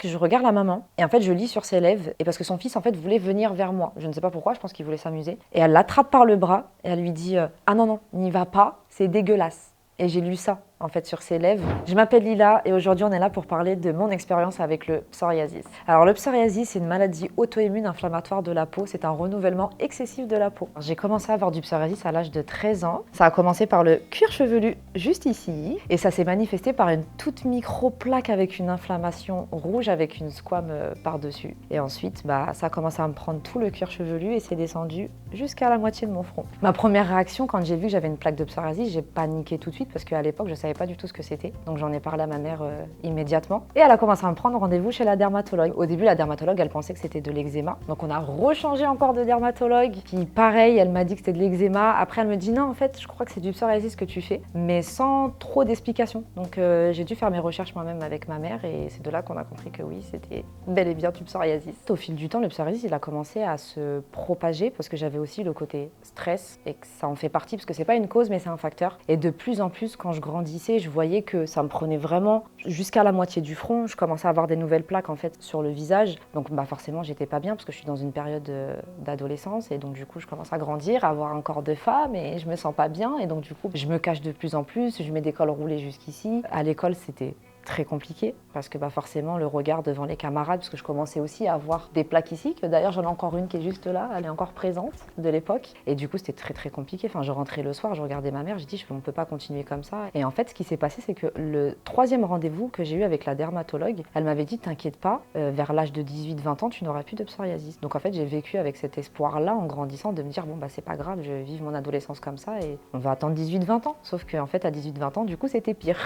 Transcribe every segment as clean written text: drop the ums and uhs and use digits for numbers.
que je regarde la maman et en fait je lis sur ses lèvres et parce que son fils en fait voulait venir vers moi. Je ne sais pas pourquoi, je pense qu'il voulait s'amuser. Et elle l'attrape par le bras et elle lui dit ah non non, n'y va pas, c'est dégueulasse. Et j'ai lu ça en fait sur ses lèvres. Je m'appelle Lila et aujourd'hui on est là pour parler de mon expérience avec le psoriasis. Alors le psoriasis c'est une maladie auto-immune inflammatoire de la peau, c'est un renouvellement excessif de la peau. J'ai commencé à avoir du psoriasis à l'âge de 13 ans. Ça a commencé par le cuir chevelu juste ici et ça s'est manifesté par une toute micro plaque avec une inflammation rouge avec une squame par-dessus. Et ensuite ça a commencé à me prendre tout le cuir chevelu et c'est descendu jusqu'à la moitié de mon front. Ma première réaction quand j'ai vu que j'avais une plaque de psoriasis, j'ai paniqué tout de suite parce qu'à l'époque je savais pas du tout ce que c'était. Donc j'en ai parlé à ma mère immédiatement. Et elle a commencé à me prendre rendez-vous chez la dermatologue. Au début, la dermatologue, elle pensait que c'était de l'eczéma. Donc on a rechangé encore de dermatologue. Puis pareil, elle m'a dit que c'était de l'eczéma. Après, elle me dit non, en fait, je crois que c'est du psoriasis que tu fais, mais sans trop d'explications. Donc j'ai dû faire mes recherches moi-même avec ma mère et c'est de là qu'on a compris que oui, c'était bel et bien du psoriasis. Au fil du temps, le psoriasis, il a commencé à se propager parce que j'avais aussi le côté stress et que ça en fait partie parce que c'est pas une cause, mais c'est un facteur. Et de plus en plus, quand je grandissais, je voyais que ça me prenait vraiment jusqu'à la moitié du front. Je commençais à avoir des nouvelles plaques en fait sur le visage. Donc forcément, j'étais pas bien parce que je suis dans une période d'adolescence et donc du coup, je commence à grandir, à avoir un corps de femme et je me sens pas bien et donc du coup, je me cache de plus en plus, je mets des cols roulés jusqu'ici. À l'école, c'était très compliqué parce que forcément le regard devant les camarades, parce que je commençais aussi à avoir des plaques ici, que d'ailleurs j'en ai encore une qui est juste là, elle est encore présente de l'époque et du coup c'était très compliqué. Enfin, je rentrais le soir, je regardais ma mère, j'ai dit on peut pas continuer comme ça. Et en fait ce qui s'est passé c'est que le troisième rendez-vous que j'ai eu avec la dermatologue, elle m'avait dit t'inquiète pas, vers l'âge de 18-20 ans tu n'auras plus de psoriasis. Donc en fait j'ai vécu avec cet espoir là en grandissant de me dire c'est pas grave, je vais vivre mon adolescence comme ça et on va attendre 18-20 ans. Sauf qu'en fait à 18-20 ans du coup c'était pire.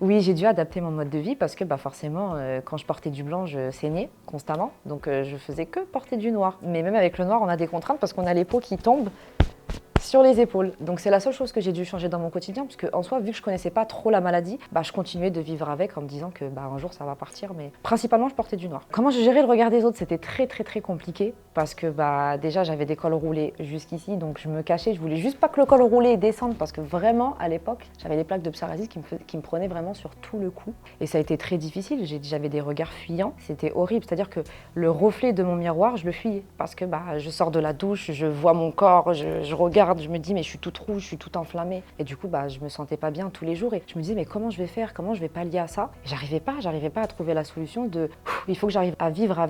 Oui, j'ai dû adapter mon mode de vie parce que forcément, quand je portais du blanc, je saignais constamment. Donc je faisais que porter du noir. Mais même avec le noir, on a des contraintes parce qu'on a les peaux qui tombent sur les épaules. Donc c'est la seule chose que j'ai dû changer dans mon quotidien parce qu'en soi, vu que je connaissais pas trop la maladie, je continuais de vivre avec en me disant que un jour ça va partir, mais principalement je portais du noir. Comment je gérais le regard des autres? C'était très compliqué parce que déjà j'avais des cols roulés jusqu'ici, donc je me cachais, je voulais juste pas que le col roulé descende parce que vraiment à l'époque j'avais des plaques de psoriasis qui me prenaient vraiment sur tout le cou et ça a été très difficile. J'avais des regards fuyants, c'était horrible, c'est-à-dire que le reflet de mon miroir je le fuyais parce que je sors de la douche, je vois mon corps, je regarde, je me dis mais je suis toute rouge, je suis toute enflammée et du coup je me sentais pas bien tous les jours et je me disais mais comment je vais faire, comment je vais pallier à ça. J'arrivais pas à trouver la solution de il faut que j'arrive à vivre avec